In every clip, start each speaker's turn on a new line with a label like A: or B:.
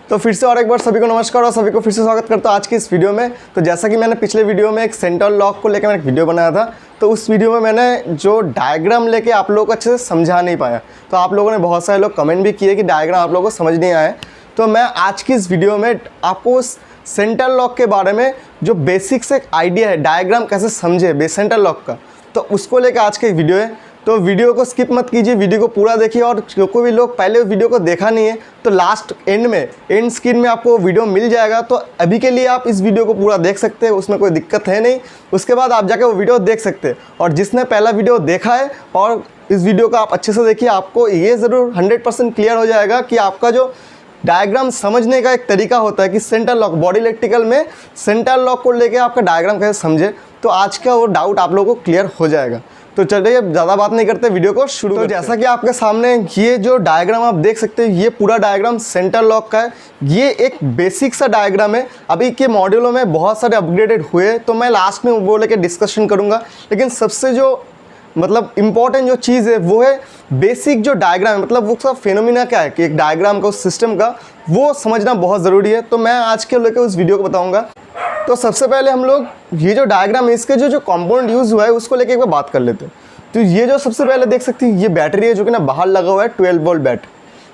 A: तो फिर से और एक बार सभी को नमस्कार और सभी को फिर से स्वागत करता हूँ आज की इस वीडियो में। तो जैसा कि मैंने पिछले वीडियो में एक सेंट्रल लॉक को लेकर मैंने एक वीडियो बनाया था, तो उस वीडियो में मैंने जो डायग्राम लेके आप लोगों को अच्छे से समझा नहीं पाया। तो आप लोगों ने बहुत सारे लोग कमेंट भी किए कि डायग्राम आप लोगों को समझ नहीं आए। तो मैं आज की इस वीडियो में आपको उस सेंट्रल लॉक के बारे में जो बेसिक्स एक आइडिया है डायग्राम कैसे समझे सेंट्रल लॉक का, तो उसको लेकर आज की वीडियो है। तो वीडियो को स्किप मत कीजिए, वीडियो को पूरा देखिए। और जो कोई भी लोग पहले वीडियो को देखा नहीं है तो लास्ट एंड स्क्रीन में आपको वीडियो मिल जाएगा। तो अभी के लिए आप इस वीडियो को पूरा देख सकते हैं, उसमें कोई दिक्कत है नहीं। उसके बाद आप जाके वो वीडियो देख सकते हैं। और जिसने पहला वीडियो देखा है और इस वीडियो को आप अच्छे से देखिए, आपको ये ज़रूर 100% क्लियर हो जाएगा कि आपका जो डायग्राम समझने का एक तरीका होता है कि सेंट्रल लॉक बॉडी इलेक्ट्रिकल में सेंट्रल लॉक को लेके आपका डायग्राम कैसे समझे, तो आज का वो डाउट आप लोगों को क्लियर हो जाएगा। तो चलिए ज़्यादा बात नहीं करते, वीडियो को शुरू करते हैं। जैसा कि आपके सामने ये जो डायग्राम आप देख सकते हैं, ये पूरा डायग्राम सेंट्रल लॉक का है। ये एक बेसिक सा डायग्राम है। अभी के मॉड्यूलों में बहुत सारे अपग्रेडेड हुए, तो मैं लास्ट में वो लेके डिस्कशन करूँगा। लेकिन सबसे जो इम्पॉर्टेंट जो चीज़ है वो है बेसिक जो डायग्राम है, मतलब वो सब फेनोमिना क्या है कि एक डायग्राम का उस सिस्टम का वो समझना बहुत ज़रूरी है। तो मैं आज के लेकर उस वीडियो को बताऊंगा। तो सबसे पहले हम लोग ये जो डायग्राम है इसके जो कंपाउंड यूज़ हुआ है उसको लेकर एक बार बात कर लेते हैं। तो ये जो सबसे पहले देख सकते हैं ये बैटरी है जो कि ना बाहर लगा हुआ है 12 वोल्ट बैटरी।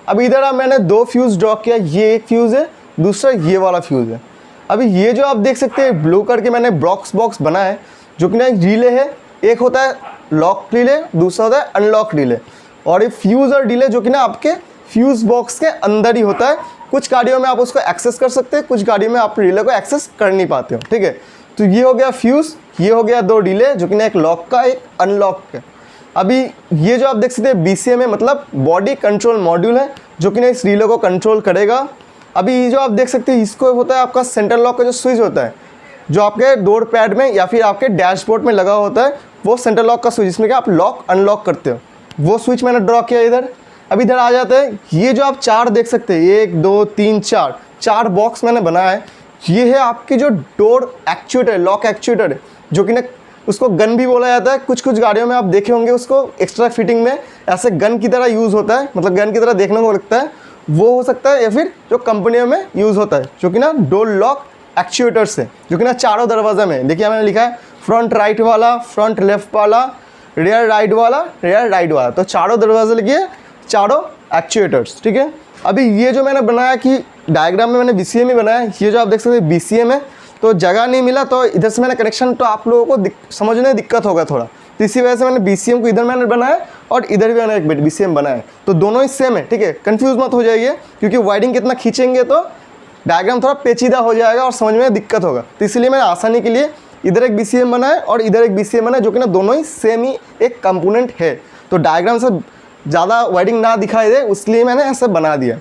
A: अब इधर मैंने दो फ्यूज़ ड्रॉ किया, ये एक फ्यूज़ है, दूसरा ये वाला फ्यूज़ है। अभी ये जो आप देख सकते हैं ब्लू करके मैंने बॉक्स बना है जो कि ना एक रिले है। एक होता है लॉक रिले, दूसरा होता है अनलॉक रिले। और ये फ्यूज़ और रिले जो कि ना आपके फ्यूज़ बॉक्स के अंदर ही होता है। कुछ गाड़ियों में आप उसको एक्सेस कर सकते हैं, कुछ गाड़ियों में आप रिले को एक्सेस कर नहीं पाते हो, ठीक है। तो ये हो गया फ्यूज़, ये हो गया दो रिले जो कि ना एक लॉक का एक अनलॉक का। अभी ये जो आप देख सकते हैं BCM है, मतलब बॉडी कंट्रोल मॉड्यूल है जो कि ना इस रिले को कंट्रोल करेगा। अभी ये जो आप देख सकते हैं इसको होता है आपका सेंट्रल लॉक का जो स्विच होता है जो आपके डोर पैड में या फिर आपके डैशबोर्ड में लगा होता है, वो सेंट्रल लॉक का स्विच जिसमें कि आप लॉक अनलॉक करते हो, वो स्विच मैंने ड्रॉ किया इधर। अब इधर आ जाते हैं, ये जो आप चार देख सकते हैं 1 2 3 4 बॉक्स मैंने बनाया है। ये है आपकी जो डोर एक्चुएटर, लॉक एक्चुएटर है जो कि ना उसको गन भी बोला जाता है। कुछ गाड़ियों में आप देखे होंगे उसको एक्स्ट्रा फिटिंग में ऐसे गन की तरह यूज़ होता है, मतलब गन की तरह देखने को लगता है, वो हो सकता है। या फिर जो कंपनियों में यूज़ होता है जो कि ना डोर लॉक एक्चुएटर्स है जो कि ना चारों दरवाज़ा में देखिए मैंने लिखा है फ्रंट राइट वाला, फ्रंट लेफ्ट वाला, रियर राइट वाला, रियर राइट वाला। तो चारों दरवाजे लिखिए, चारों एक्चुएटर्स, ठीक है। अभी ये जो मैंने बनाया कि डायग्राम में मैंने BCM ही बनाया है। ये जो आप देख सकते हैं BCM है, तो जगह नहीं मिला तो इधर से मैंने कनेक्शन, तो आप लोगों को समझने में दिक्कत होगा थोड़ा, तो इसी वजह से मैंने BCM को इधर मैंने बनाया और इधर भी मैंने एक BCM बनाया है। तो दोनों ही सेम है, ठीक है, कन्फ्यूज़ मत हो जाइए, क्योंकि वायरिंग कितना खींचेंगे तो डायग्राम थोड़ा पेचीदा हो जाएगा और समझ में दिक्कत होगा। तो इसलिए मैंने आसानी के लिए इधर एक BCM बनाया और इधर एक BCM बनाया जो कि ना दोनों ही सेम ही एक कंपोनेंट है। तो डायग्राम से ज़्यादा वायरिंग ना दिखाई दे उसलिए मैंने ऐसे बना दिया।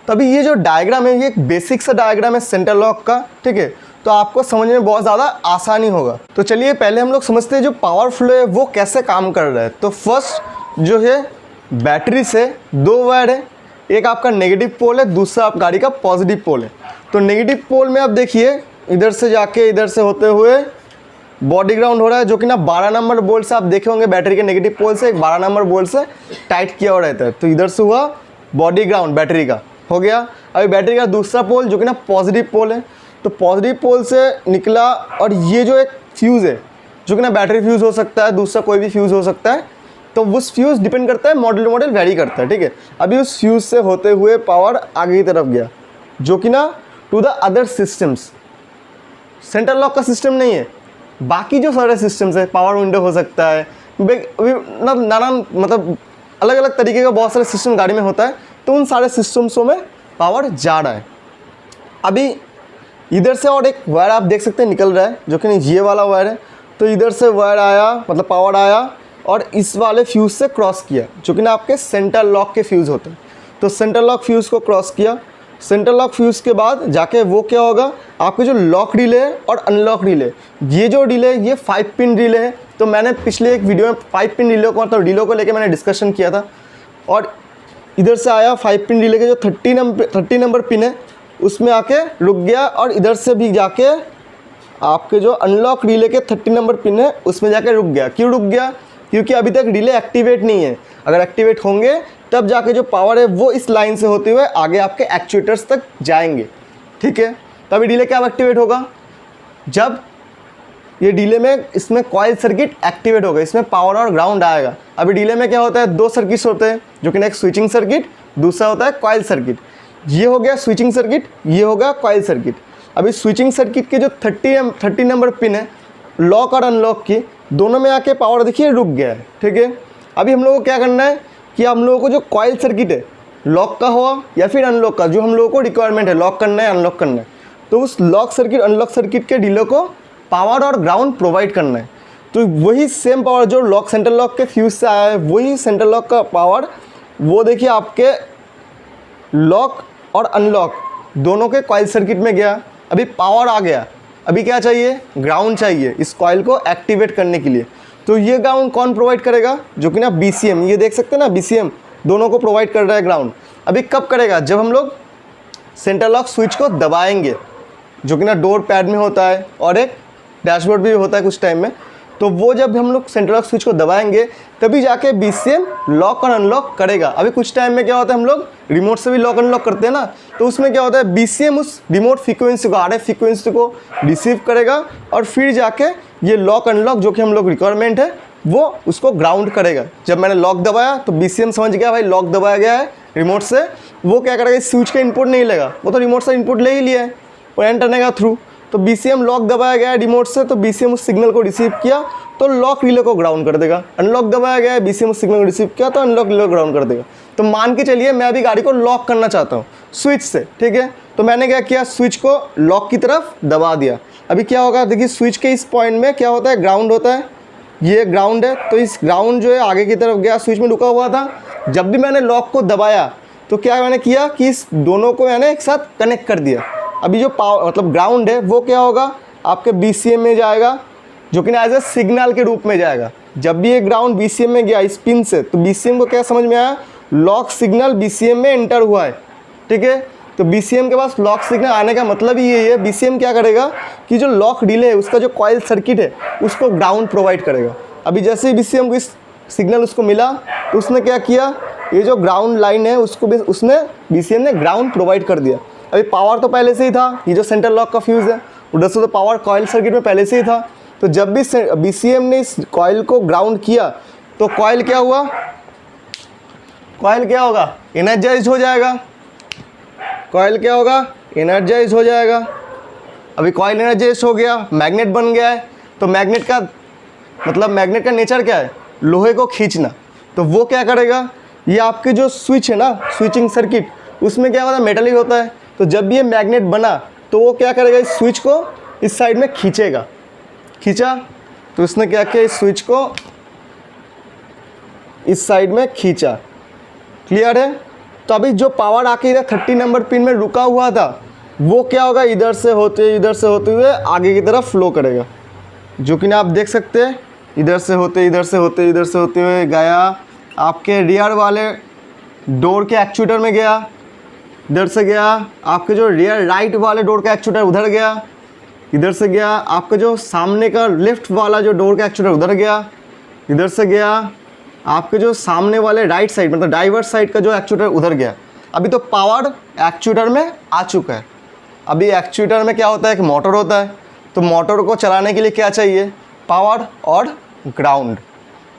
A: तो अभी ये जो डायग्राम है ये एक बेसिक सा डायग्राम है सेंट्रल लॉक का, ठीक है। तो आपको समझने में बहुत ज़्यादा आसानी होगा। तो चलिए पहले हम लोग समझते हैं जो पावर फ्लो है वो कैसे काम कर रहा है। तो फर्स्ट जो है बैटरी से दो वायर है, एक आपका नेगेटिव पोल है, दूसरा आप गाड़ी का पॉजिटिव पोल है। तो नेगेटिव पोल में आप देखिए इधर से जाके इधर से होते हुए बॉडी ग्राउंड हो रहा है जो कि ना 12 नंबर बोल्ट से आप देखे होंगे बैटरी के नेगेटिव पोल से 12 नंबर बोल्ट से टाइट किया हुआ रहता है। तो इधर से हुआ बॉडी ग्राउंड बैटरी का हो गया। अभी बैटरी का दूसरा पोल जो कि ना पॉजिटिव पोल है, तो पॉजिटिव पोल से निकला। और ये जो एक फ्यूज़ है जो कि ना बैटरी फ्यूज़ हो सकता है, दूसरा कोई भी फ्यूज़ हो सकता है। तो उस फ्यूज़ डिपेंड करता है, मॉडल वेरी करता है, ठीक है। अभी उस फ्यूज़ से होते हुए पावर आगे की तरफ गया जो कि ना to the other systems. Central lock का सिस्टम नहीं है, बाकी जो सारे सिस्टम्स है, पावर विंडो हो सकता है, नाना मतलब अलग अलग तरीके का बहुत सारे सिस्टम गाड़ी में होता है। तो उन सारे सिस्टम्सों में पावर जा रहा है। अभी इधर से और एक वायर आप देख सकते हैं निकल रहा है जो कि ये वाला वायर है। तो इधर से वायर आया, मतलब पावर आया और इस वाले फ्यूज़ से क्रॉस किया जो कि ना आपके सेंट्रल लॉक के फ्यूज़ होते हैं। तो सेंट्रल लॉक फ्यूज़ को क्रॉस किया। सेंट्रल लॉक फ्यूज़ के बाद जाके वो क्या होगा, आपके जो लॉक रिले है और अनलॉक रिले, ये जो रिले है ये 5 पिन रिले है। तो मैंने पिछले एक वीडियो में 5 पिन रिले को, मतलब रिले को लेके मैंने डिस्कशन किया था। और इधर से आया 5 पिन रिले के जो 30 नंबर पिन है उसमें आके रुक गया। और इधर से भी जाके आपके जो अनलॉक रिले के 30 नंबर पिन है उसमें जाके रुक गया। क्यों रुक गया? क्योंकि अभी तक रिले एक्टिवेट नहीं है। अगर एक्टिवेट होंगे तब जाके जो पावर है वो इस लाइन से होते हुए आगे आपके एक्चुएटर्स तक जाएंगे, ठीक है। तो अभी डिले कब एक्टिवेट होगा, जब ये डिले में इसमें कॉइल सर्किट एक्टिवेट होगा, इसमें पावर और ग्राउंड आएगा। अभी डिले में क्या होता है, दो सर्किट्स होते हैं, जो कि एक स्विचिंग सर्किट, दूसरा होता है कॉइल सर्किट। ये हो गया स्विचिंग सर्किट, ये होगा कॉइल सर्किट। अभी स्विचिंग सर्किट के जो 30 नंबर पिन है लॉक और अनलॉक की, दोनों में आके पावर देखिए रुक गया है, ठीक है। अभी हम लोगों को क्या करना है कि हम लोगों को जो कॉइल सर्किट है लॉक का हो या फिर अनलॉक का, जो हम लोगों को रिक्वायरमेंट है लॉक करना है अनलॉक करना है, तो उस लॉक सर्किट अनलॉक सर्किट के डिले को पावर और ग्राउंड प्रोवाइड करना है। तो वही सेम पावर जो लॉक सेंट्रल लॉक के फ्यूज से आया है, वही सेंट्रल लॉक का पावर वो देखिए आपके लॉक और अनलॉक दोनों के कॉइल सर्किट में गया। अभी पावर आ गया, अभी क्या चाहिए, ग्राउंड चाहिए इस कॉइल को एक्टिवेट करने के लिए। तो ये ग्राउंड कौन प्रोवाइड करेगा, जो कि ना BCM, ये देख सकते हैं ना BCM दोनों को प्रोवाइड कर रहा है ग्राउंड। अभी कब करेगा, जब हम लोग सेंट्रल लॉक स्विच को दबाएंगे, जो कि ना डोर पैड में होता है और एक डैशबोर्ड भी होता है कुछ टाइम में। तो वो जब हम लोग सेंट्रल लॉक स्विच को दबाएंगे तभी जाके BCM लॉक और अनलॉक करेगा। अभी कुछ टाइम में क्या होता है, हम लोग रिमोट से भी लॉक अनलॉक करते हैं ना, तो उसमें क्या होता है BCM उस रिमोट फ्रीक्वेंसी को RF फ्रीक्वेंसी को रिसीव करेगा और फिर जाके ये लॉक अनलॉक जो कि हम लोग रिक्वायरमेंट है वो उसको ग्राउंड करेगा। जब मैंने लॉक दबाया तो BCM समझ गया भाई लॉक दबाया गया है रिमोट से, वो क्या करेगा, इस स्विच का इनपुट नहीं लेगा, वो तो रिमोट से इनपुट ले ही लिया है और एंटर करने का थ्रू। तो BCM लॉक दबाया गया है रिमोट से, तो BCM उस सिग्नल को रिसीव किया तो लॉक रिले को ग्राउंड कर देगा। अनलॉक दबाया गया है, BCM उस सिग्नल को रिसीव किया तो अनलॉक रिले को ग्राउंड कर देगा। तो मान के चलिए मैं अभी गाड़ी को लॉक करना चाहता हूँ स्विच से, ठीक है। तो मैंने क्या किया, स्विच को लॉक की तरफ दबा दिया। अभी क्या होगा, देखिए स्विच के इस पॉइंट में क्या होता है, ग्राउंड होता है, ये ग्राउंड है। तो इस ग्राउंड जो है आगे की तरफ गया, स्विच में रुका हुआ था। जब भी मैंने लॉक को दबाया तो क्या मैंने किया कि इस दोनों को मैंने एक साथ कनेक्ट कर दिया। अभी जो पावर मतलब ग्राउंड है वो क्या होगा, आपके BCM में जाएगा, जो कि एज ए सिग्नल के रूप में जाएगा। जब भी ये ग्राउंड BCM में गया इस पिन से, तो BCM को क्या समझ में आया, लॉक सिग्नल BCM में एंटर हुआ है, ठीक है। तो BCM के पास लॉक सिग्नल आने का मतलब ही यही है, BCM क्या करेगा कि जो लॉक डिले है उसका जो कॉइल सर्किट है उसको ग्राउंड प्रोवाइड करेगा। अभी जैसे ही BCM को इस सिग्नल उसको मिला तो उसने क्या किया, ये जो ग्राउंड लाइन है उसको भी उसने BCM ने ग्राउंड प्रोवाइड कर दिया। अभी पावर तो पहले से ही था, ये जो सेंट्रल लॉक का फ्यूज़ है उधर से तो पावर कॉइल सर्किट में पहले से ही था। तो जब भी BCM ने इस कॉइल को ग्राउंड किया तो कॉइल क्या हुआ, कॉइल क्या होगा, एनर्जाइज हो जाएगा। कॉइल क्या होगा, एनर्जाइज हो जाएगा। अभी कॉइल एनर्जाइज हो गया, मैग्नेट बन गया है। तो मैग्नेट का मतलब मैग्नेट का नेचर क्या है, लोहे को खींचना। तो वो क्या करेगा, ये आपके जो स्विच है ना, स्विचिंग सर्किट, उसमें क्या होता है, मेटल ही होता है। तो जब ये मैग्नेट बना तो वो क्या करेगा, इस स्विच को इस साइड में खींचेगा। खींचा तो इसने क्या किया, इस स्विच को इस साइड में खींचा। क्लियर है। तो अभी जो पावर आके इधर 30 नंबर पिन में रुका हुआ था वो क्या होगा, इधर से होते हुए आगे की तरफ फ्लो करेगा, जो कि ना आप देख सकते हैं इधर से होते हुए गया आपके रियर वाले डोर के एक्चुएटर में गया, इधर से गया आपके जो रियर राइट वाले डोर का एक्चुएटर उधर गया, इधर से गया आपका जो सामने का लेफ्ट वाला जो डोर का एक्चुएटर उधर गया, इधर से गया आपके जो सामने वाले राइट साइड मतलब डाइवर्स साइड का जो एक्चुएटर उधर गया। अभी तो पावर एक्चुएटर में आ चुका है। अभी एक्चुएटर में क्या होता है, एक मोटर होता है। तो मोटर को चलाने के लिए क्या चाहिए, पावर और ग्राउंड।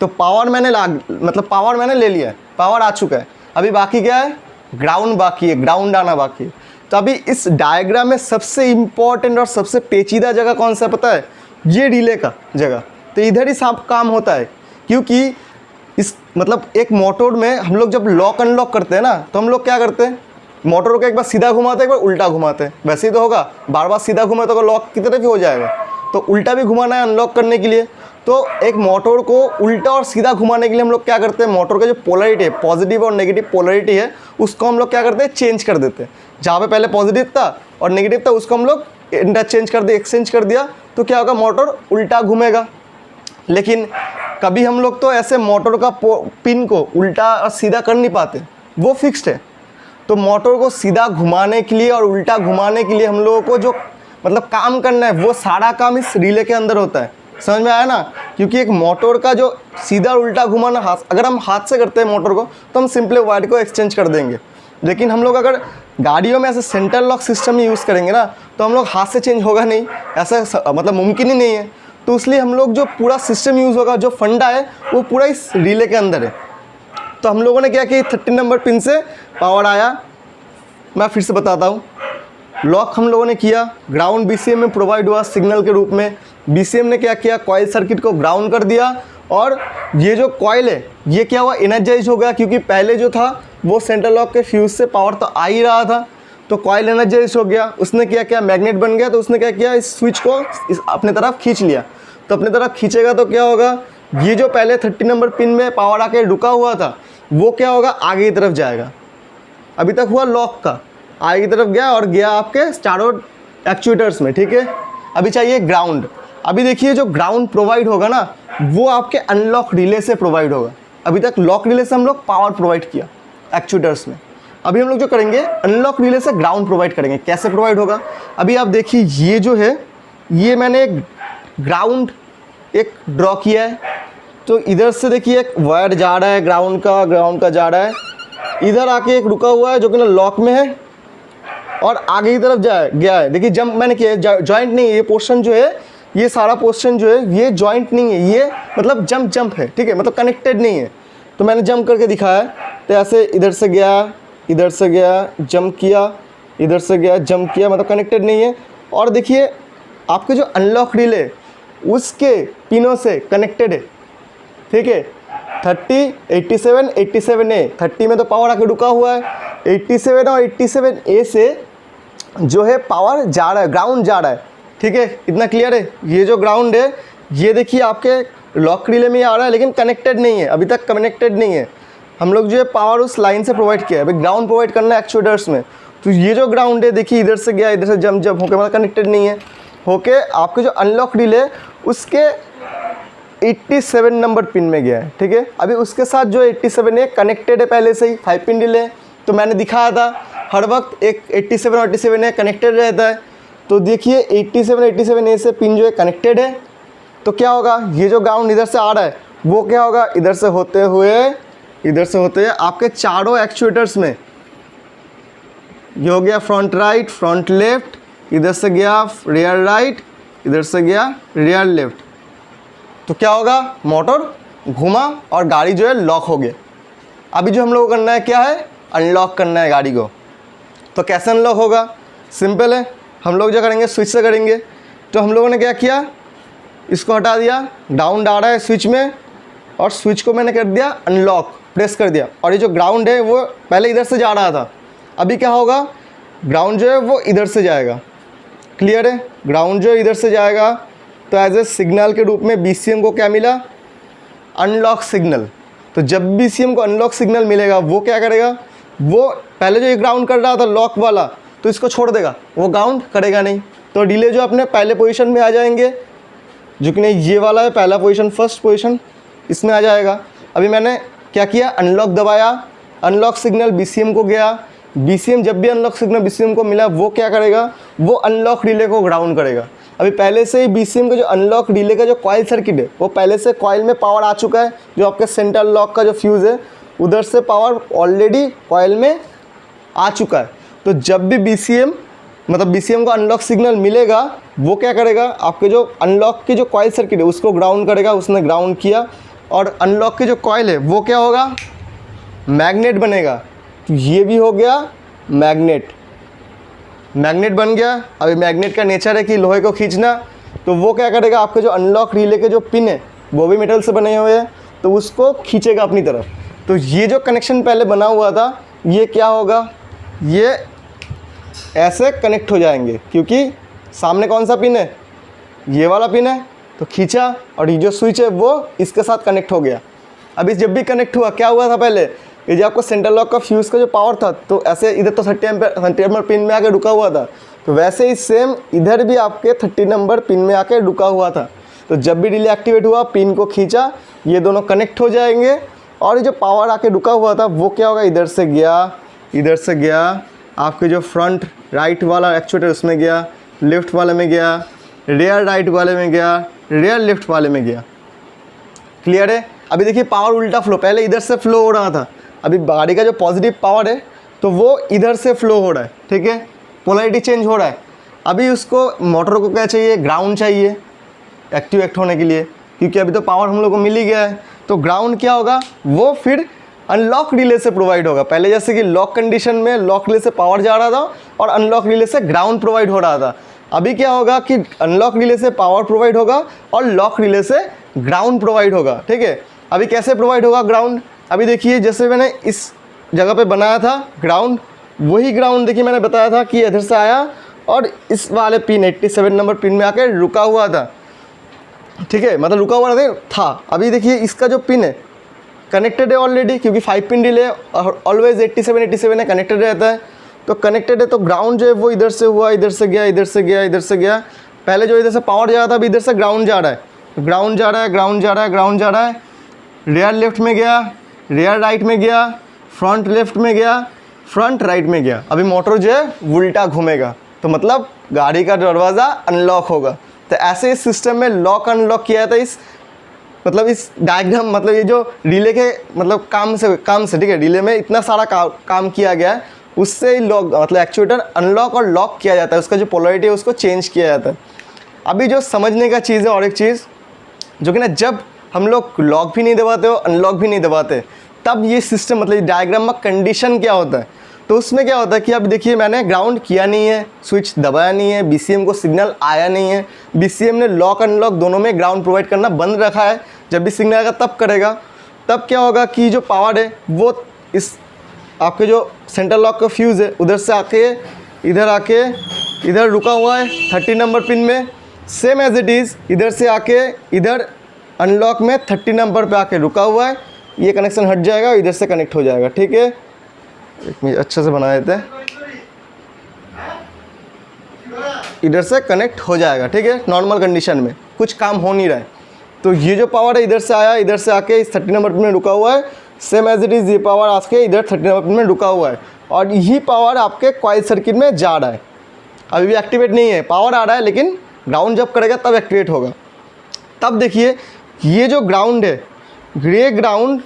A: तो पावर मैंने ले लिया है, पावर आ चुका है। अभी बाकी क्या है, ग्राउंड बाकी है, ग्राउंड आना बाकी है। तो अभी इस डायग्राम में सबसे इम्पॉर्टेंट और सबसे पेचीदा जगह कौन सा पता है, ये रिले का जगह। तो इधर ही सब काम होता है, क्योंकि इस मतलब एक मोटर में हम लोग जब लॉक अनलॉक करते हैं ना, तो हम लोग क्या करते हैं, मोटर को एक बार सीधा घुमाते हैं, एक बार उल्टा घुमाते हैं। वैसे ही तो होगा, बार बार सीधा घुमाते तो लॉक की तरफ ही हो जाएगा। तो उल्टा भी घुमाना है अनलॉक करने के लिए। तो एक मोटर को उल्टा और सीधा घुमाने के लिए हम लोग क्या करते हैं, मोटर का जो पोलरिटी है, पॉजिटिव और नेगेटिव पोलरिटी है, उसको हम लोग क्या करते हैं, चेंज कर देते हैं। जहाँ पे पहले पॉजिटिव था और नेगेटिव था उसको हम लोग इंटरचेंज कर दिया, एक्सचेंज कर दिया। तो क्या होगा, मोटर उल्टा घूमेगा। लेकिन कभी हम लोग तो ऐसे मोटर का पिन को उल्टा और सीधा कर नहीं पाते, वो फिक्स्ड है। तो मोटर को सीधा घुमाने के लिए और उल्टा घुमाने के लिए हम लोगों को जो मतलब काम करना है, वो सारा काम इस रिले के अंदर होता है। समझ में आया ना। क्योंकि एक मोटर का जो सीधा उल्टा घुमाना हाथ, अगर हम हाथ से करते हैं मोटर को तो हम सिंपली वायर को एक्सचेंज कर देंगे, लेकिन हम लोग अगर गाड़ियों में ऐसे सेंट्रल लॉक सिस्टम ही यूज़ करेंगे ना तो हम लोग हाथ से चेंज होगा नहीं, ऐसा मतलब मुमकिन ही नहीं है। तो इसलिए हम लोग जो पूरा सिस्टम यूज़ होगा, जो फंडा है वो पूरा इस रिले के अंदर है। तो हम लोगों ने क्या कि 30 नंबर पिन से पावर आया, मैं फिर से बताता हूँ। लॉक हम लोगों ने किया, ग्राउंड BCM में प्रोवाइड हुआ सिग्नल के रूप में। BCM ने क्या किया, कॉइल सर्किट को ग्राउंड कर दिया और ये जो कॉइल है ये क्या हुआ, एनर्जाइज हो गया, क्योंकि पहले जो था वो सेंट्रल लॉक के फ्यूज से पावर तो आ ही रहा था, तो कॉइल एनर्जाइज हो गया। उसने क्या किया, मैग्नेट बन गया, तो उसने क्या किया, इस स्विच को अपने तरफ खींच लिया। तो अपने तरफ खींचेगा तो क्या होगा, ये जो पहले 30 नंबर पिन में पावर आके रुका हुआ था वो क्या होगा, आगे की तरफ जाएगा। अभी तक हुआ लॉक का, आगे की तरफ गया और गया आपके चारों एक्चुएटर्स में, ठीक है। अभी चाहिए ग्राउंड। अभी देखिए जो ग्राउंड प्रोवाइड होगा ना वो आपके अनलॉक रिले से प्रोवाइड होगा। अभी तक लॉक रिले से हम लोग पावर प्रोवाइड किया एक्चुएटर्स में, अभी हम लोग जो करेंगे अनलॉक रिले से ग्राउंड प्रोवाइड करेंगे। कैसे प्रोवाइड होगा, अभी आप देखिए ये जो है ये मैंने एक ग्राउंड एक ड्रॉ किया है। तो इधर से देखिए एक वायर जा रहा है ग्राउंड का जा रहा है, इधर आके एक रुका हुआ है जो कि ना लॉक में है और आगे की तरफ गया है। देखिए जंप मैंने किया है, जॉइंट नहीं है ये पोर्शन जो है, ये सारा पोर्शन जो है ये जॉइंट नहीं है, ये मतलब जंप है, ठीक है, मतलब कनेक्टेड नहीं है। तो मैंने जंप करके दिखाया है। तो ऐसे इधर से गया जंप किया, इधर से गया जंप किया, मतलब कनेक्टेड नहीं है। और देखिए आपके जो अनलॉक रिले उसके पिनों से कनेक्टेड है, ठीक है। 30, 87, 87A, 30 में तो पावर आके रुका हुआ है, 87 और 87A से जो है पावर जा रहा है, ग्राउंड जा रहा है, ठीक है। इतना क्लियर है। ये जो ग्राउंड है ये देखिए आपके लॉक रिले में आ रहा है लेकिन कनेक्टेड नहीं है, अभी तक कनेक्टेड नहीं है। हम लोग जो है पावर उस लाइन से प्रोवाइड किया है, अभी ग्राउंड प्रोवाइड करना है एक्चुएटर्स में। तो ये जो ग्राउंड है देखिए इधर से गया, इधर से जंप होके मतलब कनेक्टेड नहीं है, होके आपके जो अनलॉक रिले उसके 87 नंबर पिन में गया है, ठीक है। अभी उसके साथ जो 87 है कनेक्टेड है पहले से ही, 5 पिन रिले। तो मैंने दिखाया था हर वक्त एक 87 और 87A कनेक्टेड रहता है। तो देखिए 87A से पिन जो है कनेक्टेड है। तो क्या होगा, ये जो ग्राउंड इधर से आ रहा है वो क्या होगा, इधर से होते हुए आपके चारों एक्चुएटर्स में ये हो गया फ्रंट राइट, फ्रंट लेफ्ट, इधर से गया रियर राइट, इधर से गया रियर लेफ्ट। तो क्या होगा, मोटर घुमा और गाड़ी जो है लॉक हो गया। अभी जो हम लोग को करना है क्या है, अनलॉक करना है गाड़ी को। तो कैसे अनलॉक होगा, सिंपल है, हम लोग जो करेंगे स्विच से करेंगे। तो हम लोगों ने क्या किया, इसको हटा दिया, डाउन डाल रहा है स्विच में और स्विच को मैंने कर दिया अनलॉक, प्रेस कर दिया। और ये जो ग्राउंड है वो पहले इधर से जा रहा था, अभी क्या होगा, ग्राउंड जो है वो इधर से जाएगा। क्लियर है, ग्राउंड जो इधर से जाएगा। तो एज ए सिग्नल के रूप में BCM को क्या मिला, अनलॉक सिग्नल। तो जब BCM को अनलॉक सिग्नल मिलेगा वो क्या करेगा, वो पहले जो ये ग्राउंड कर रहा था लॉक वाला तो इसको छोड़ देगा, वो ग्राउंड करेगा नहीं। तो डिले जो अपने पहले पोजीशन में आ जाएंगे, जो कि नहीं ये वाला है पहला पोजीशन, फर्स्ट पोजीशन इसमें आ जाएगा। अभी मैंने क्या किया, अनलॉक दबाया, अनलॉक सिग्नल BCM को गया। BCM जब भी अनलॉक सिग्नल BCM को मिला वो क्या करेगा, वो अनलॉक रिले को ग्राउंड करेगा। अभी पहले से ही BCM का जो अनलॉक रिले का जो कॉइल सर्किट है वो पहले से कॉइल में पावर आ चुका है, जो आपके सेंट्रल लॉक का जो फ्यूज़ है उधर से पावर ऑलरेडी कॉइल में आ चुका है। तो जब भी BCM को अनलॉक सिग्नल मिलेगा वो क्या करेगा, आपके जो अनलॉक की जो कॉइल सर्किट है उसको ग्राउंड करेगा। उसने ग्राउंड किया और अनलॉक की जो कॉइल है वो क्या होगा, मैग्नेट बनेगा। तो ये भी हो गया मैग्नेट बन गया। अभी मैग्नेट का नेचर है कि लोहे को खींचना, तो वो क्या करेगा, आपके जो अनलॉक रिले के जो पिन है वो भी मेटल से बने हुए हैं, तो उसको खींचेगा अपनी तरफ। तो ये जो कनेक्शन पहले बना हुआ था ये क्या होगा, ये ऐसे कनेक्ट हो जाएंगे, क्योंकि सामने कौन सा पिन है, ये वाला पिन है। तो खींचा और ये जो स्विच है वो इसके साथ कनेक्ट हो गया। अभी जब भी कनेक्ट हुआ क्या हुआ था, पहले ये जो आपको सेंट्रल लॉक का फ्यूज़ का जो पावर था तो ऐसे इधर तो 30 नंबर पिन में आके रुका हुआ था, तो वैसे ही सेम इधर भी आपके 30 नंबर पिन में आके रुका हुआ था। तो जब भी डिले एक्टिवेट हुआ, पिन को खींचा, ये दोनों कनेक्ट हो जाएंगे और ये जो पावर आके रुका हुआ था वो क्या होगा, इधर से गया आपके जो फ्रंट राइट वाला एक्चुएटर उसमें गया, लेफ्ट वाले में गया, रियर राइट वाले में गया, रियर लेफ्ट वाले में गया। क्लियर है। अभी देखिए पावर उल्टा फ्लो, पहले इधर से फ्लो हो रहा था, अभी गाड़ी का जो पॉजिटिव पावर है तो वो इधर से फ्लो हो रहा है, ठीक है, पोलैरिटी चेंज हो रहा है। अभी उसको मोटर को क्या चाहिए, ग्राउंड चाहिए एक्ट होने के लिए, क्योंकि अभी तो पावर हम लोग को मिल ही गया है। तो ग्राउंड क्या होगा, वो फिर अनलॉक रिले से प्रोवाइड होगा। पहले जैसे कि लॉक कंडीशन में लॉक रिले से पावर जा रहा था और अनलॉक रिले से ग्राउंड प्रोवाइड हो रहा था। अभी क्या होगा कि अनलॉक रिले से पावर प्रोवाइड होगा और लॉक रिले से ग्राउंड प्रोवाइड होगा, ठीक है। अभी कैसे प्रोवाइड होगा ग्राउंड, अभी देखिए जैसे मैंने इस जगह पे बनाया था ग्राउंड, वही ग्राउंड देखिए मैंने बताया था कि इधर से आया और इस वाले पिन 87 नंबर पिन में आके रुका हुआ था, ठीक है, मतलब रुका हुआ था। अभी देखिए इसका जो पिन है कनेक्टेड है ऑलरेडी, क्योंकि 5 पिन रिले ऑलवेज 87 है, कनेक्टेड रहता है। तो कनेक्टेड है तो ग्राउंड जो है वो इधर से हुआ, इधर से गया, इधर से गया, इधर से गया। पहले जो इधर से पावर जा रहा था अभी इधर से ग्राउंड जा रहा है, ग्राउंड जा रहा है, ग्राउंड जा रहा है, ग्राउंड जा रहा है। रेयर लेफ्ट में गया, रेयर राइट में गया, फ्रंट लेफ्ट में गया, फ्रंट राइट में गया। अभी मोटर जो है उल्टा घूमेगा तो मतलब गाड़ी का दरवाज़ा अनलॉक होगा। तो ऐसे इस सिस्टम में लॉक अनलॉक किया जाता है इस मतलब इस डायग्राम, मतलब ये जो रिले के मतलब काम से ठीक है, रिले में इतना सारा काम किया गया है, उससे लॉक मतलब एक्चुएटर अनलॉक और लॉक किया जाता है, उसका जो पोलैरिटी है उसको चेंज किया जाता है। अभी जो समझने का चीज़ है और एक चीज़ जो कि ना, जब हम लोग लॉक भी नहीं दबाते हो अनलॉक भी नहीं दबाते, तब ये सिस्टम मतलब डायग्राम में कंडीशन क्या होता है, तो उसमें क्या होता है कि अब देखिए मैंने ग्राउंड किया नहीं है, स्विच दबाया नहीं है, BCM को सिग्नल आया नहीं है, BCM ने लॉक अनलॉक दोनों में ग्राउंड प्रोवाइड करना बंद रखा है। जब भी सिग्नल आएगा तब करेगा। तब क्या होगा कि जो पावर है वो इस आपके जो सेंटर लॉक का फ्यूज़ है उधर से आके इधर रुका हुआ है 30 नंबर पिन में, सेम एज इट इज़ इधर से आके इधर अनलॉक में 30 नंबर पे आके रुका हुआ है। ये कनेक्शन हट जाएगा, इधर से कनेक्ट हो जाएगा, ठीक है। एक मिनट अच्छे से बना देते हैं, इधर से कनेक्ट हो जाएगा, ठीक है। नॉर्मल कंडीशन में कुछ काम हो नहीं रहा है तो ये जो पावर है इधर से आया, इधर से आके इस 30 नंबर पिन में रुका हुआ है, सेम एज इट इज़ ये पावर आके इधर 30 नंबर पिन में रुका हुआ है और यही पावर आपके कॉइल सर्किट में जा रहा है। अभी भी एक्टिवेट नहीं है, पावर आ रहा है लेकिन ग्राउंड जब करेगा तब एक्टिवेट होगा। तब देखिए ये जो ग्राउंड है, ये ग्राउंड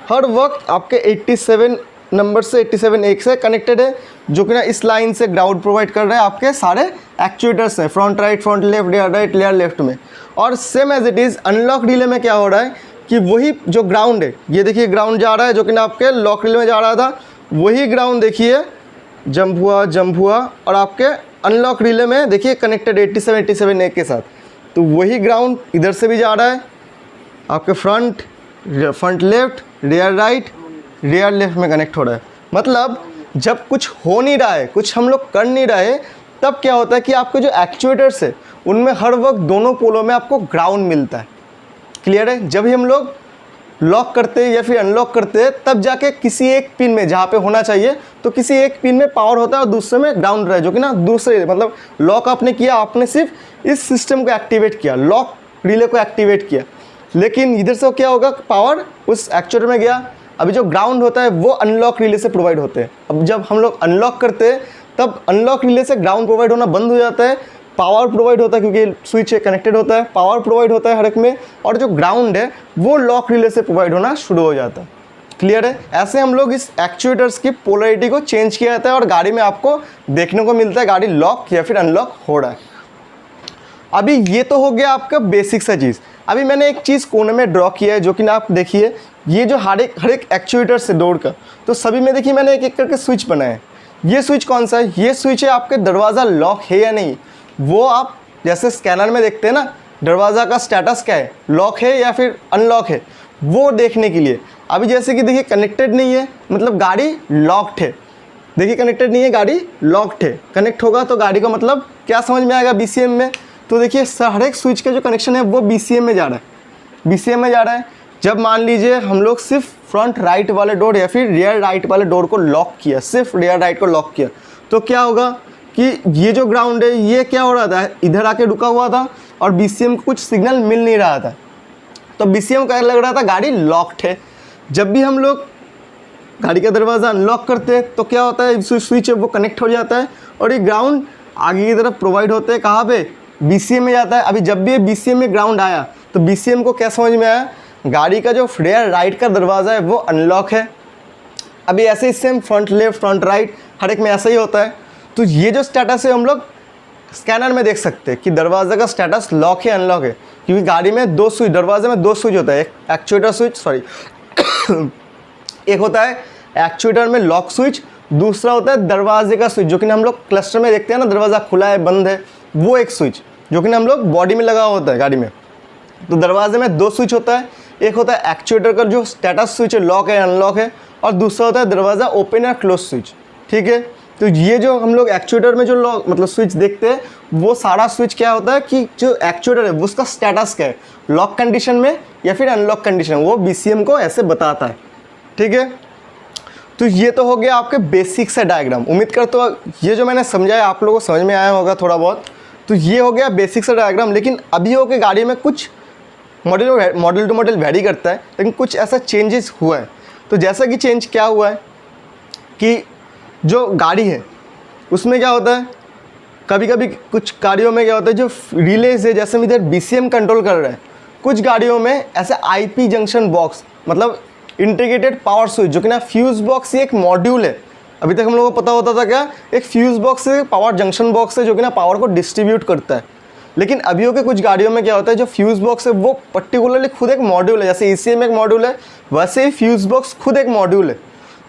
A: हर वक्त आपके 87 नंबर से 87 एक से कनेक्टेड है, जो कि ना इस लाइन से ग्राउंड प्रोवाइड कर रहे हैं आपके सारे एक्चुएटर्स हैं, front right, front left, rear right, rear left में। और same as it is unlock relay में क्या हो रहा है कि वही जो ग्राउंड है, ये देखिए ग्राउंड जा रहा है जो कि ना आपके लॉक रिले में जा रहा था, वही ग्राउंड देखिए जंप हुआ और आपके अनलॉक रिले में देखिए कनेक्टेड 87 एक के साथ। तो वही ग्राउंड इधर से भी जा रहा है आपके front left, rear right, rear left में कनेक्ट हो रहा है। मतलब जब कुछ हो नहीं रहा है, कुछ हम लोग कर नहीं रहे, तब क्या होता है कि आपके जो एक्चुएटर्स है उनमें हर वक्त दोनों पोलों में आपको ग्राउंड मिलता है। क्लियर है। जब भी हम लोग लॉक करते हैं या फिर अनलॉक करते हैं तब जाके किसी एक पिन में जहाँ पे होना चाहिए तो किसी एक पिन में पावर होता है और दूसरे में ग्राउंड रहे, जो कि ना दूसरे मतलब लॉक आपने किया, आपने सिर्फ इस सिस्टम को एक्टिवेट किया, लॉक रिले को एक्टिवेट किया, लेकिन इधर से क्या होगा, पावर उस एक्चुएटर में गया। अभी जो ग्राउंड होता है वो अनलॉक रिले से प्रोवाइड होते हैं। अब जब हम लोग अनलॉक करते हैं तब अनलॉक रिले से ग्राउंड प्रोवाइड होना बंद हो जाता है, पावर प्रोवाइड होता है क्योंकि स्विच है कनेक्टेड होता है, पावर प्रोवाइड होता है हर एक में, और जो ग्राउंड है वो लॉक रिले से प्रोवाइड होना शुरू हो जाता है। क्लियर है। ऐसे हम लोग इस एक्चुएटर्स की पोलैरिटी को चेंज किया जाता है और गाड़ी में आपको देखने को मिलता है गाड़ी लॉक या फिर अनलॉक हो रहा है। अभी ये तो हो गया आपका बेसिक सा चीज़। अभी मैंने एक चीज़ कोने में ड्रॉ किया है जो कि ना आप देखिए, ये जो हर एक एक्चुएटर से डोर का, तो सभी में देखिए मैंने एक एक करके स्विच बनाए हैं। ये स्विच कौन सा है, ये स्विच है आपके दरवाज़ा लॉक है या नहीं, वो आप जैसे स्कैनर में देखते हैं ना दरवाज़ा का स्टेटस क्या है, लॉक है या फिर अनलॉक है, वो देखने के लिए। अभी जैसे कि देखिए कनेक्टेड नहीं है मतलब गाड़ी लॉक्ड है, देखिए कनेक्टेड नहीं है गाड़ी लॉक्ड है, कनेक्ट होगा तो गाड़ी का मतलब क्या समझ में आएगा BCM में। तो देखिए हर एक स्विच का जो कनेक्शन है वो BCM में जा रहा है, BCM में जा रहा है। जब मान लीजिए हम लोग सिर्फ फ्रंट राइट वाले डोर या फिर रियर राइट वाले डोर को लॉक किया, सिर्फ रियर राइट को लॉक किया, तो क्या होगा कि ये जो ग्राउंड है ये क्या हो रहा था, इधर आके रुका हुआ था और BCM को कुछ सिग्नल मिल नहीं रहा था, तो BCM का लग रहा था गाड़ी लॉक्ड है। जब भी हम लोग गाड़ी का दरवाज़ा अनलॉक करते हैं तो क्या होता है, स्विच है वो कनेक्ट हो जाता है और ये ग्राउंड आगे की तरफ प्रोवाइड होते हैं, कहाँ पे, BCM में जाता है। अभी जब भी BCM में ग्राउंड आया तो BCM को क्या समझ में आया, गाड़ी का जो रेयर राइट का दरवाज़ा है वो अनलॉक है। अभी ऐसे ही same front left front right हर एक में ऐसा ही होता है। तो ये जो स्टेटस है हम लोग स्कैनर में देख सकते हैं कि दरवाजे का स्टेटस लॉक है अनलॉक है, क्योंकि गाड़ी में दो स्विच, दरवाजे में दो स्विच होता है, एक एक्चुएटर स्विच एक होता है एक्चुएटर में लॉक स्विच, दूसरा होता है दरवाजे का स्विच जो कि हम लोग क्लस्टर में देखते हैं ना, दरवाज़ा खुला है बंद है, वो एक स्विच जो कि हम लोग बॉडी में लगा होता है गाड़ी में। तो दरवाजे में दो स्विच होता है, एक होता है एक्चुएटर का जो स्टेटस स्विच है लॉक है अनलॉक है, और दूसरा होता है दरवाज़ा ओपन या क्लोज स्विच। ठीक है, तो ये जो हम लोग एक्चुएटर में जो लॉक मतलब स्विच देखते हैं वो सारा स्विच क्या होता है कि जो एक्चुएटर है उसका स्टेटस क्या है, लॉक कंडीशन में या फिर अनलॉक कंडीशन, वो BCM को ऐसे बताता है। ठीक है, तो ये तो हो गया आपके बेसिक से डायग्राम। उम्मीद करता हूँ ये जो मैंने समझाया आप लोगों को समझ में आया होगा थोड़ा बहुत। तो ये हो गया बेसिक से डायग्राम। लेकिन अभी हो के गाड़ी में कुछ मॉडल टू मॉडल वेरी करता है, लेकिन कुछ ऐसा चेंजेस हुआ है। तो जैसा कि चेंज क्या हुआ है कि जो गाड़ी है उसमें क्या होता है, कभी कभी कुछ गाड़ियों में क्या होता है जो रिलेज है, जैसे इधर BCM कंट्रोल कर रहा है, कुछ गाड़ियों में ऐसे IP जंक्शन बॉक्स मतलब इंटीग्रेटेड पावर स्विच जो कि ना फ्यूज़ बॉक्स ये एक मॉड्यूल है। अभी तक हम लोगों को पता होता था क्या, एक फ्यूज़ बॉक्स है, पावर जंक्शन बॉक्स है जो कि ना पावर को डिस्ट्रीब्यूट करता है। लेकिन अभी के कुछ गाड़ियों में क्या होता है, जो फ्यूज़ बॉक्स है वो पर्टिकुलरली खुद एक मॉड्यूल है। जैसे ECM एक मॉड्यूल है, वैसे ही फ्यूज़ बॉक्स खुद एक मॉड्यूल है।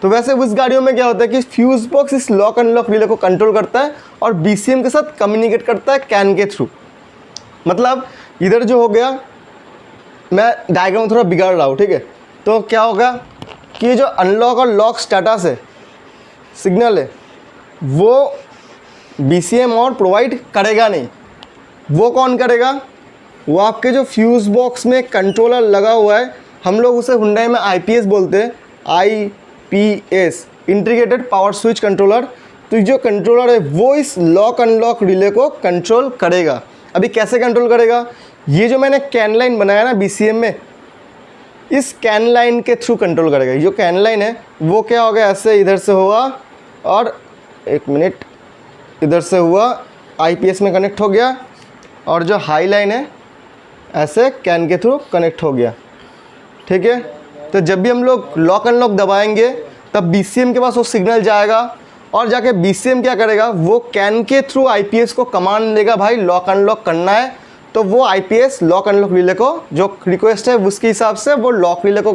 A: तो वैसे उस गाड़ियों में क्या होता है कि फ्यूज़ बॉक्स इस लॉक अनलॉक रिले को कंट्रोल करता है और BCM के साथ कम्युनिकेट करता है कैन के थ्रू। मतलब इधर जो हो गया, मैं डायग्राम थोड़ा बिगाड़ रहा हूँ, ठीक है। तो क्या होगा कि जो अनलॉक और लॉक स्टेटस है, सिग्नल है, वो BCM और प्रोवाइड करेगा नहीं। वो कौन करेगा, वो आपके जो फ्यूज़ बॉक्स में कंट्रोलर लगा हुआ है, हम लोग उसे हुंडई में IPS बोलते हैं, IPS integrated power switch controller. तो जो कंट्रोलर है वो इस लॉक अनलॉक रिले को कंट्रोल करेगा। अभी कैसे कंट्रोल करेगा, ये जो मैंने कैन लाइन बनाया ना BCM में, इस कैन लाइन के थ्रू कंट्रोल करेगा। ये जो कैन लाइन है वो क्या होगा, ऐसे इधर से हुआ और एक मिनट इधर से हुआ, IPS में कनेक्ट हो गया, और जो हाई लाइन है ऐसे कैन के थ्रू कनेक्ट हो गया। ठीक है, तो जब भी हम लोग लॉक अनलॉक दबाएंगे तब BCM के पास वो सिग्नल जाएगा और जाके BCM क्या करेगा, वो कैन के थ्रू IPS को कमांड देगा, भाई लॉक अनलॉक करना है। तो वो IPS लॉक अनलॉक रिले को जो रिक्वेस्ट है उसके हिसाब से वो लॉक रिले को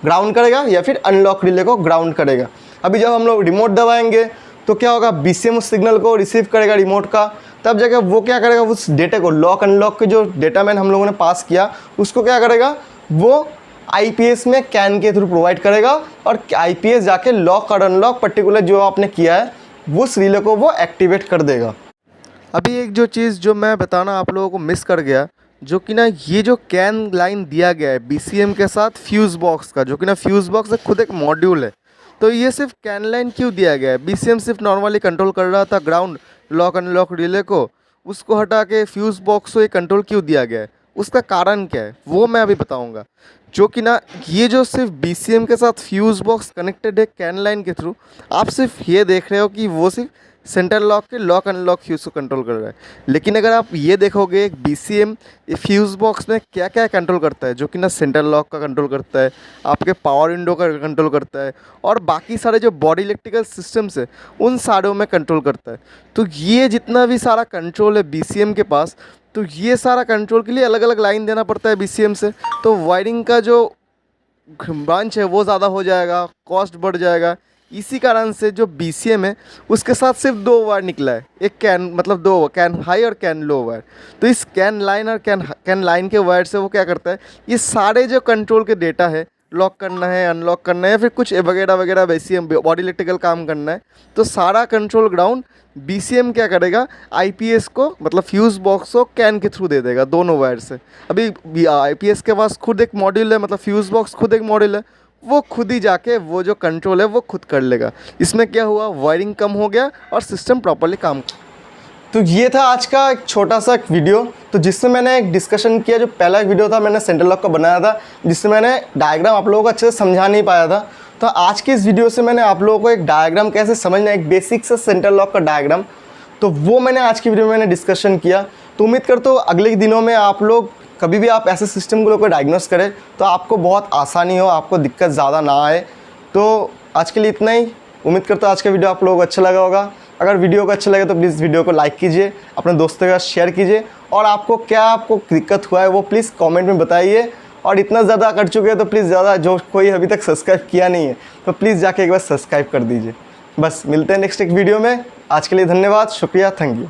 A: ग्राउंड करेगा या फिर अनलॉक रिले को ग्राउंड करेगा। अभी जब हम लोग रिमोट दबाएंगे तो क्या होगा, BCM उस सिग्नल को रिसीव करेगा रिमोट का, तब जाकर वो क्या करेगा, उस डेटा को लॉक अनलॉक के जो डेटा मैन हम लोगों ने पास किया उसको क्या करेगा, वो IPS में कैन के थ्रू प्रोवाइड करेगा और IPS जाके लॉक और अनलॉक पर्टिकुलर जो आपने किया है उस रिले को वो एक्टिवेट कर देगा। अभी एक जो चीज़ जो मैं बताना आप लोगों को मिस कर गया, जो कि ना ये जो कैन लाइन दिया गया है BCM के साथ फ्यूज़ बॉक्स का, जो कि ना फ्यूज़ बॉक्स खुद एक मॉड्यूल है। तो ये सिर्फ कैन लाइन क्यों दिया गया है, BCM सिर्फ नॉर्मली कंट्रोल कर रहा था ग्राउंड लॉक अनलॉक रिले को, उसको हटा के फ्यूज़ बॉक्स को ये कंट्रोल क्यों दिया गया है, उसका कारण क्या है वो मैं अभी बताऊंगा। जो कि ना ये जो सिर्फ BCM के साथ फ्यूज़ बॉक्स कनेक्टेड है कैन लाइन के थ्रू, आप सिर्फ ये देख रहे हो कि वो सिर्फ सेंटर लॉक के लॉक अनलॉक फ्यूज़ को कंट्रोल कर रहा है। लेकिन अगर आप ये देखोगे BCM फ्यूज़ बॉक्स में क्या क्या कंट्रोल करता है, जो कि ना सेंटर लॉक का कंट्रोल करता है, आपके पावर विंडो का कंट्रोल करता है, और बाकी सारे जो बॉडी इलेक्ट्रिकल सिस्टम्स है उन सारों में कंट्रोल करता है। तो ये जितना भी सारा कंट्रोल है BCM के पास, तो ये सारा कंट्रोल के लिए अलग अलग लाइन देना पड़ता है BCM से। तो वायरिंग का जो ब्रांच है वो ज़्यादा हो जाएगा, कॉस्ट बढ़ जाएगा। इसी कारण से जो BCM है उसके साथ सिर्फ दो वायर निकला है, एक कैन मतलब दो कैन हाई और कैन लो वायर। तो इस कैन लाइन और कैन लाइन के वायर से वो क्या करता है, ये सारे जो कंट्रोल के डेटा है, लॉक करना है अनलॉक करना है या फिर कुछ वगैरह वगैरह BCM बॉडी इलेक्ट्रिकल काम करना है, तो सारा कंट्रोल ग्राउंड BCM क्या करेगा, IPS को मतलब फ्यूज़ बॉक्स को कैन के थ्रू दे देगा दोनों वायर से। अभी IPS के पास खुद एक मॉड्यूल है, मतलब फ्यूज़ बॉक्स खुद एक मॉड्यूल है, वो खुद ही जाके वो जो कंट्रोल है वो खुद कर लेगा। इसमें क्या हुआ, वायरिंग कम हो गया और सिस्टम प्रॉपर्ली काम। तो ये था आज का एक छोटा सा वीडियो, तो जिसमें मैंने एक डिस्कशन किया। जो पहला एक वीडियो था मैंने सेंटर लॉक का बनाया था, जिसमें मैंने डायग्राम आप लोगों को अच्छे से समझा नहीं पाया था। तो आज की इस वीडियो से मैंने आप लोगों को एक डायग्राम कैसे समझना है, एक बेसिक से सेंटर लॉक का डायग्राम, तो वो मैंने आज की वीडियो में मैंने डिस्कशन किया। तो उम्मीद करता हूँ अगले दिनों में आप लोग कभी भी आप ऐसे सिस्टम को डायग्नोस करें तो आपको बहुत आसानी हो, आपको दिक्कत ज़्यादा ना आए। तो आज के लिए इतना ही। उम्मीद करता हूँ आज का वीडियो आप लोगों को अच्छा लगा होगा। अगर वीडियो को अच्छा लगे तो प्लीज़ वीडियो को लाइक कीजिए, अपने दोस्तों के साथ शेयर कीजिए, और आपको दिक्कत हुआ है वो प्लीज़ कमेंट में बताइए। और इतना ज़्यादा कर चुके हैं तो प्लीज़ ज़्यादा, जो कोई अभी तक सब्सक्राइब किया नहीं है तो प्लीज़ जाके एक बार सब्सक्राइब कर दीजिए। बस मिलते हैं नेक्स्ट एक वीडियो में। आज के लिए धन्यवाद, शुक्रिया, थैंक यू।